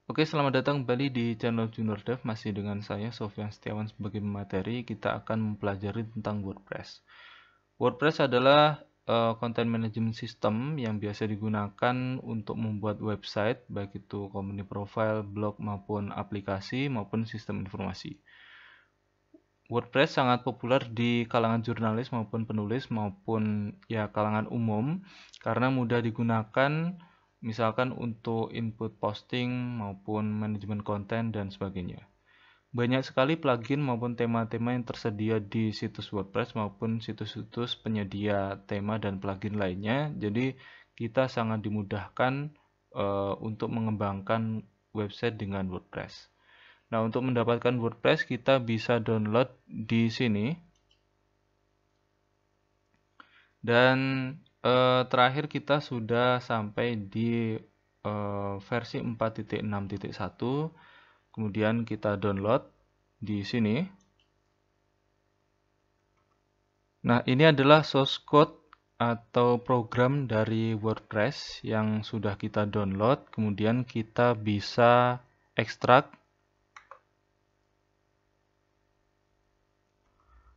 Oke, selamat datang kembali di channel Junior Dev. Masih dengan saya, Sofyan Setiawan, sebagai pemateri. Kita akan mempelajari tentang WordPress. WordPress adalah content management system yang biasa digunakan untuk membuat website, baik itu company profile, blog, maupun aplikasi, maupun sistem informasi. WordPress sangat populer di kalangan jurnalis maupun penulis maupun ya kalangan umum karena mudah digunakan misalkan untuk input posting maupun manajemen konten dan sebagainya. Banyak sekali plugin maupun tema-tema yang tersedia di situs WordPress maupun situs-situs penyedia tema dan plugin lainnya. Jadi kita sangat dimudahkan untuk mengembangkan website dengan WordPress. Nah, untuk mendapatkan WordPress kita bisa download di sini. Dan terakhir kita sudah sampai di versi 4.6.1. Kemudian kita download di sini. Nah, ini adalah source code atau program dari WordPress yang sudah kita download. Kemudian kita bisa ekstrak.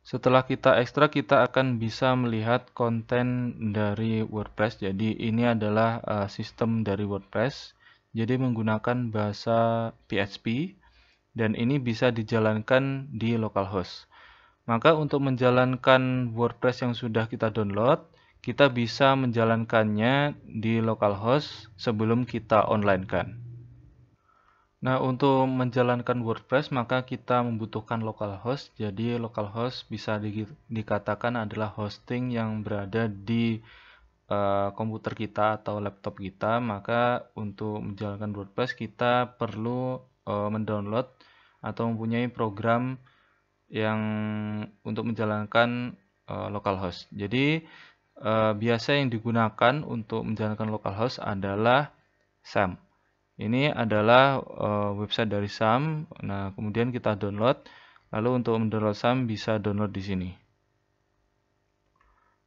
Setelah kita ekstrak, kita akan bisa melihat konten dari WordPress. Jadi ini adalah sistem dari WordPress. Jadi menggunakan bahasa PHP dan ini bisa dijalankan di localhost. Maka untuk menjalankan WordPress yang sudah kita download, kita bisa menjalankannya di localhost sebelum kita online-kan. Nah, untuk menjalankan WordPress maka kita membutuhkan localhost. Jadi localhost bisa dikatakan adalah hosting yang berada di komputer kita atau laptop kita. Maka untuk menjalankan WordPress kita perlu mendownload atau mempunyai program yang untuk menjalankan localhost. Jadi biasa yang digunakan untuk menjalankan localhost adalah SAM. Ini adalah website dari SAM. Nah, kemudian kita download. Lalu untuk mendownload SAM bisa download di sini.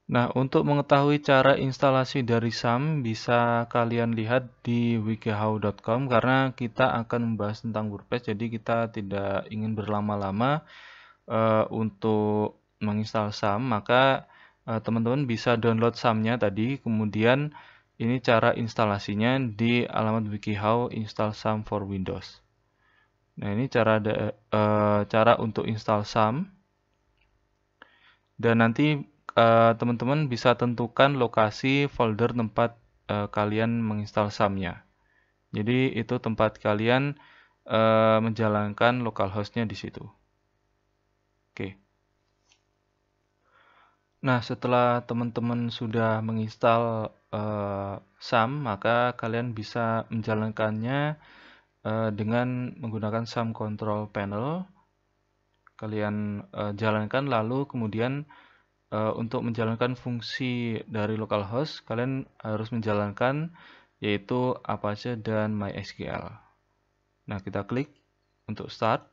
Nah, untuk mengetahui cara instalasi dari SAM bisa kalian lihat di wikihow.com karena kita akan membahas tentang WordPress. Jadi kita tidak ingin berlama-lama untuk menginstal SAM. Maka teman-teman bisa download SAM-nya tadi. Kemudian ini cara instalasinya di alamat wikihow install SAM for Windows. Nah, ini cara untuk install SAM. Dan nanti teman-teman bisa tentukan lokasi folder tempat kalian menginstal SAM-nya. Jadi itu tempat kalian menjalankan localhost-nya di situ. Oke. Nah, setelah teman-teman sudah menginstal SAM, maka kalian bisa menjalankannya dengan menggunakan SAM Control Panel. Kalian jalankan, lalu kemudian untuk menjalankan fungsi dari localhost, kalian harus menjalankan yaitu Apache dan MySQL. Nah, kita klik untuk start.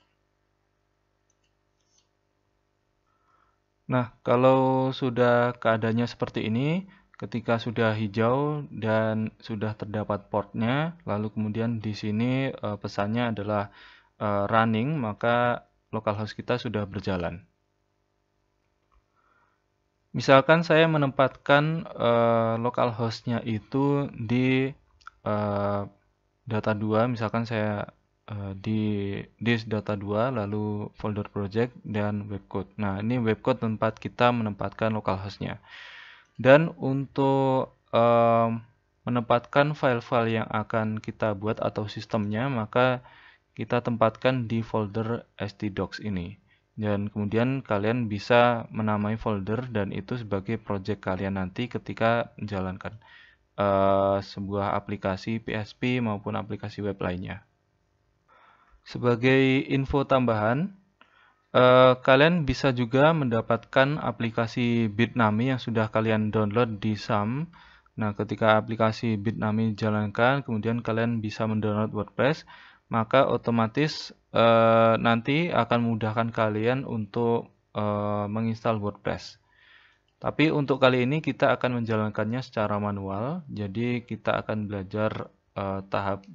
Nah, kalau sudah keadaannya seperti ini, ketika sudah hijau dan sudah terdapat portnya, lalu kemudian di sini pesannya adalah running, maka localhost kita sudah berjalan. Misalkan saya menempatkan localhost-nya itu di data 2, misalkan saya di disk data 2, lalu folder project dan webcode. Nah, ini webcode tempat kita menempatkan localhost-nya. Dan untuk menempatkan file-file yang akan kita buat atau sistemnya, maka kita tempatkan di folder htdocs ini. Dan kemudian kalian bisa menamai folder dan itu sebagai project kalian nanti ketika menjalankan sebuah aplikasi PHP maupun aplikasi web lainnya. Sebagai info tambahan, kalian bisa juga mendapatkan aplikasi Bitnami yang sudah kalian download di SAM. Nah, ketika aplikasi Bitnami dijalankan, kemudian kalian bisa mendownload WordPress, maka otomatis nanti akan memudahkan kalian untuk menginstal WordPress. Tapi untuk kali ini kita akan menjalankannya secara manual. Jadi kita akan belajar tahap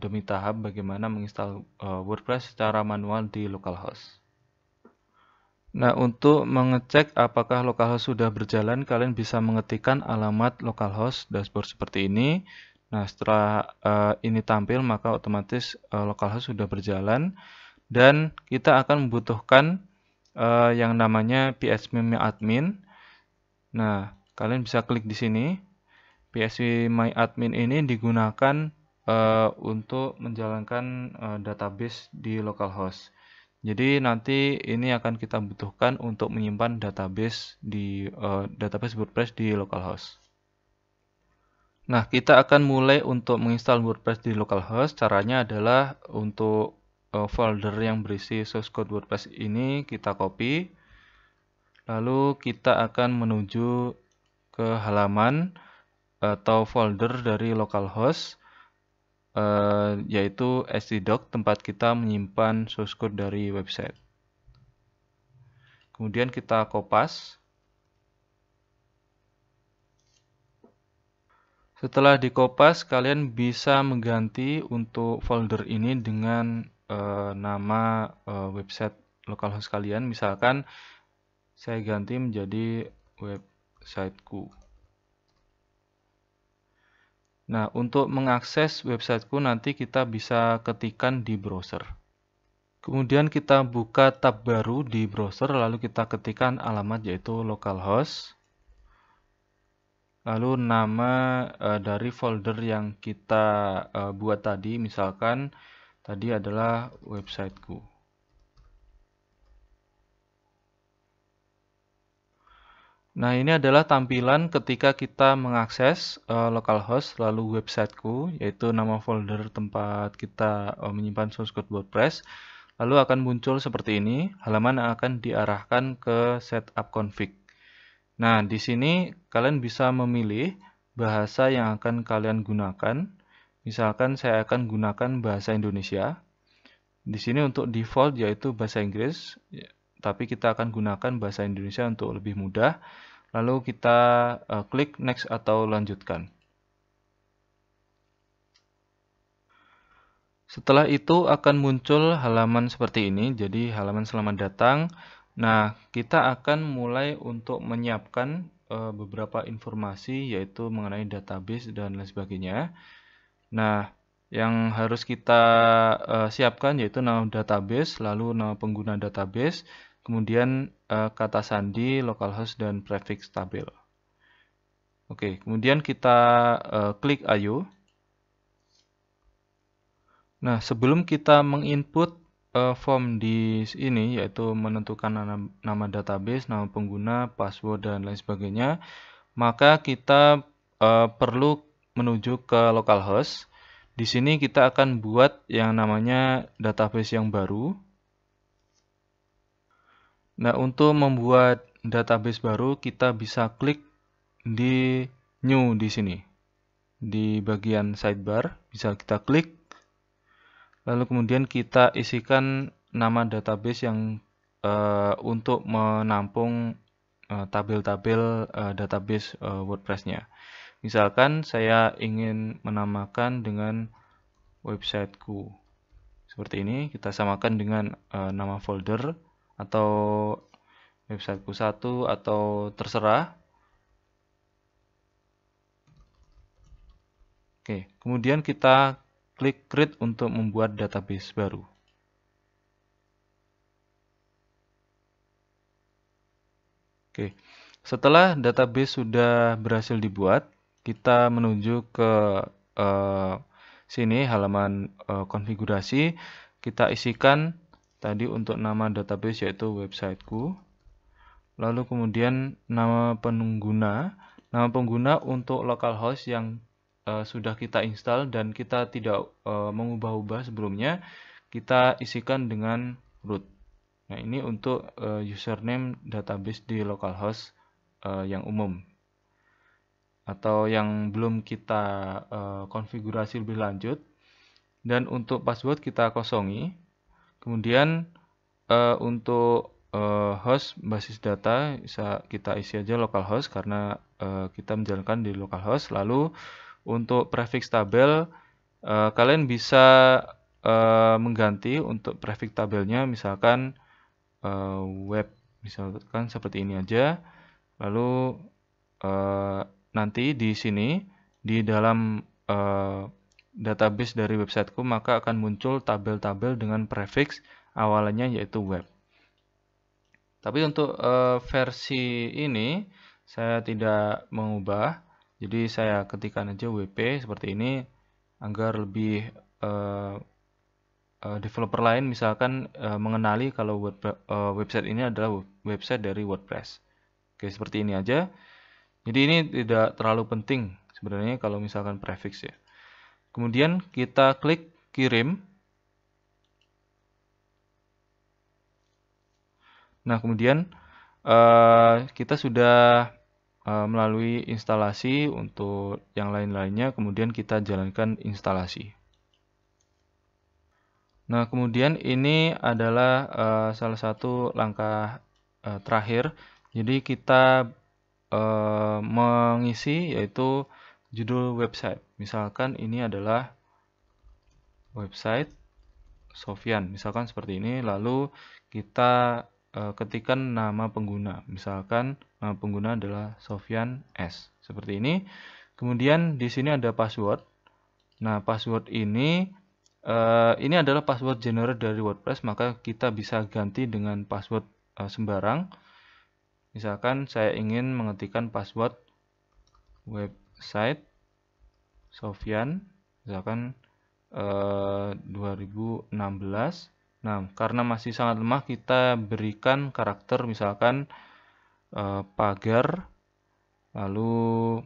demi tahap bagaimana menginstal WordPress secara manual di localhost. Nah, untuk mengecek apakah localhost sudah berjalan, kalian bisa mengetikkan alamat localhost dashboard seperti ini. Nah, setelah ini tampil, maka otomatis localhost sudah berjalan. Dan kita akan membutuhkan yang namanya phpMyAdmin. Nah, kalian bisa klik di sini. phpMyAdmin ini digunakan untuk menjalankan database di localhost. Jadi nanti ini akan kita butuhkan untuk menyimpan database di database WordPress di localhost. Nah, kita akan mulai untuk menginstal WordPress di localhost. Caranya adalah untuk folder yang berisi source code WordPress ini kita copy. Lalu kita akan menuju ke halaman atau folder dari localhost, yaitu htdoc, tempat kita menyimpan source code dari website. Kemudian kita kopas. Setelah dikopas, kalian bisa mengganti untuk folder ini dengan nama website localhost kalian. Misalkan saya ganti menjadi websiteku. Nah, untuk mengakses websiteku nanti kita bisa ketikkan di browser. Kemudian kita buka tab baru di browser, lalu kita ketikkan alamat yaitu localhost. Lalu nama dari folder yang kita buat tadi, misalkan tadi adalah websiteku. Nah, ini adalah tampilan ketika kita mengakses localhost lalu websiteku, yaitu nama folder tempat kita menyimpan source code WordPress. Lalu akan muncul seperti ini, halaman yang akan diarahkan ke setup config. Nah, di sini kalian bisa memilih bahasa yang akan kalian gunakan. Misalkan saya akan gunakan bahasa Indonesia. Di sini untuk default yaitu bahasa Inggris, tapi kita akan gunakan bahasa Indonesia untuk lebih mudah. Lalu kita klik next atau lanjutkan. Setelah itu akan muncul halaman seperti ini, jadi halaman selamat datang. Nah, kita akan mulai untuk menyiapkan beberapa informasi yaitu mengenai database dan lain sebagainya. Nah, yang harus kita siapkan yaitu nama database, lalu nama pengguna database, kemudian kata sandi, localhost, dan prefix tabel. Oke, kemudian kita klik Ayo. Nah, sebelum kita menginput form di sini, yaitu menentukan nama database, nama pengguna, password, dan lain sebagainya, maka kita perlu menuju ke localhost. Di sini kita akan buat yang namanya database yang baru. Nah, untuk membuat database baru, kita bisa klik di New di sini. Di bagian sidebar, bisa kita klik. Lalu kemudian kita isikan nama database yang untuk menampung tabel-tabel database WordPress-nya. Misalkan saya ingin menamakan dengan websiteku. Seperti ini, kita samakan dengan nama folder atau websiteku 1 atau terserah. Oke, kemudian kita klik create untuk membuat database baru. Oke, setelah database sudah berhasil dibuat, kita menuju ke sini halaman konfigurasi. Kita isikan tadi untuk nama database yaitu websiteku. Lalu kemudian nama pengguna. Nama pengguna untuk localhost yang sudah kita install dan kita tidak mengubah-ubah sebelumnya, kita isikan dengan root. Nah, ini untuk username database di localhost yang umum. Atau yang belum kita konfigurasi lebih lanjut. Dan untuk password kita kosongi. Kemudian untuk host basis data bisa kita isi aja localhost karena kita menjalankan di localhost. Lalu untuk prefix tabel kalian bisa mengganti untuk prefix tabelnya, misalkan web, misalkan seperti ini aja. Lalu nanti di sini di dalam database dari websiteku maka akan muncul tabel-tabel dengan prefix awalannya yaitu web. Tapi untuk versi ini saya tidak mengubah, jadi saya ketikkan aja WP seperti ini agar lebih developer lain misalkan mengenali kalau website ini adalah website dari WordPress. Oke, seperti ini aja. Jadi ini tidak terlalu penting sebenarnya kalau misalkan prefix ya. Kemudian kita klik kirim. Nah, kemudian kita sudah melalui instalasi untuk yang lain-lainnya, kemudian kita jalankan instalasi. Nah, kemudian ini adalah salah satu langkah terakhir. Jadi kita mengisi yaitu judul website. Misalkan ini adalah website Sofyan, misalkan seperti ini. Lalu kita ketikkan nama pengguna. Misalkan nama pengguna adalah Sofyan S. Seperti ini. Kemudian di sini ada password. Nah, password ini adalah password generate dari WordPress, maka kita bisa ganti dengan password sembarang. Misalkan saya ingin mengetikkan password website Sofyan, misalkan 2016. Nah, karena masih sangat lemah, kita berikan karakter misalkan pagar, lalu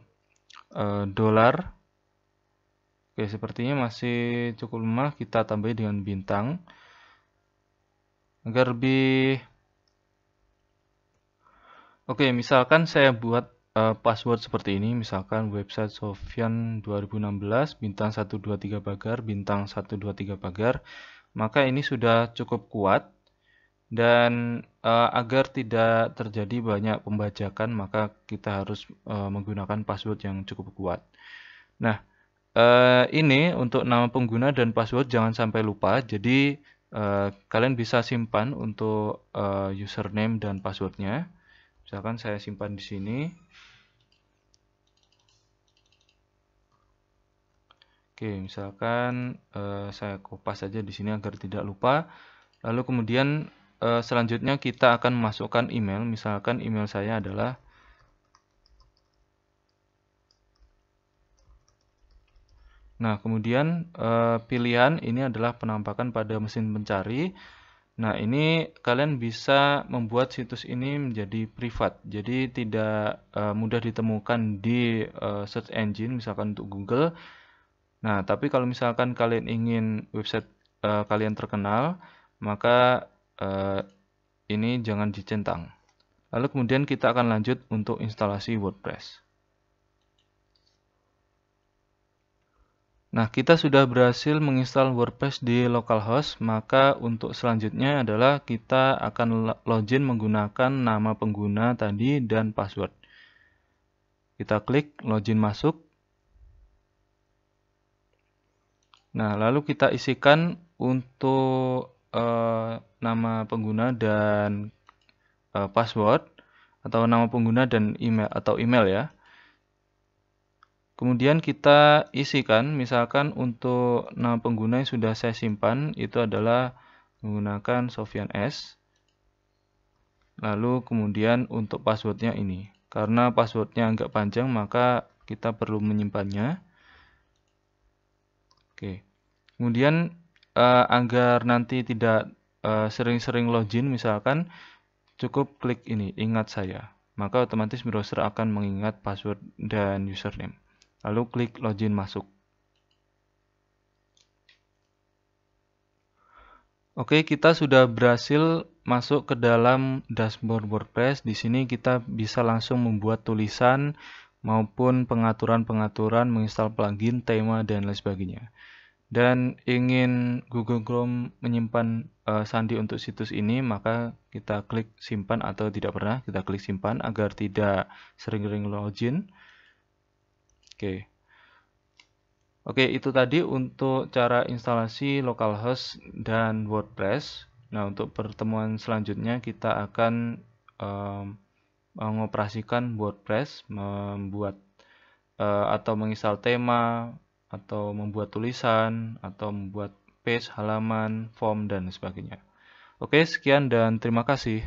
dolar. Oke, sepertinya masih cukup lemah, kita tambah dengan bintang agar lebih. Oke, misalkan saya buat password seperti ini, misalkan website Sofyan 2016 bintang 123 pagar, bintang 123 pagar, maka ini sudah cukup kuat. Dan agar tidak terjadi banyak pembajakan, maka kita harus menggunakan password yang cukup kuat. Nah, ini untuk nama pengguna dan password jangan sampai lupa. Jadi kalian bisa simpan untuk username dan passwordnya. Misalkan saya simpan di sini. Oke, misalkan saya kopas saja di sini agar tidak lupa. Lalu kemudian selanjutnya kita akan memasukkan email. Misalkan email saya adalah Nah, kemudian pilihan ini adalah penampakan pada mesin pencari. Nah, ini kalian bisa membuat situs ini menjadi privat. Jadi tidak mudah ditemukan di search engine, misalkan untuk Google. Nah, tapi kalau misalkan kalian ingin website kalian terkenal, maka ini jangan dicentang. Lalu kemudian kita akan lanjut untuk instalasi WordPress. Nah, kita sudah berhasil menginstal WordPress di localhost, maka untuk selanjutnya adalah kita akan login menggunakan nama pengguna tadi dan password. Kita klik login masuk. Nah, lalu kita isikan untuk nama pengguna dan password, atau nama pengguna dan email atau email ya. Kemudian kita isikan, misalkan untuk nama pengguna yang sudah saya simpan itu adalah menggunakan Sofyan S. Lalu kemudian untuk passwordnya ini, karena passwordnya agak panjang maka kita perlu menyimpannya. Oke. Kemudian agar nanti tidak sering-sering login, misalkan cukup klik ini, ingat saya. Maka otomatis browser akan mengingat password dan username. Lalu klik login masuk. Oke, kita sudah berhasil masuk ke dalam dashboard WordPress. Di sini kita bisa langsung membuat tulisan maupun pengaturan-pengaturan, menginstal plugin, tema, dan lain sebagainya. Dan ingin Google Chrome menyimpan sandi untuk situs ini, maka kita klik simpan atau tidak pernah, kita klik simpan agar tidak sering-sering login. Oke. Oke, itu tadi untuk cara instalasi localhost dan WordPress. Nah, untuk pertemuan selanjutnya kita akan em, mengoperasikan WordPress, membuat atau menginstal tema, atau membuat tulisan, atau membuat page, halaman, form, dan sebagainya. Oke, sekian dan terima kasih.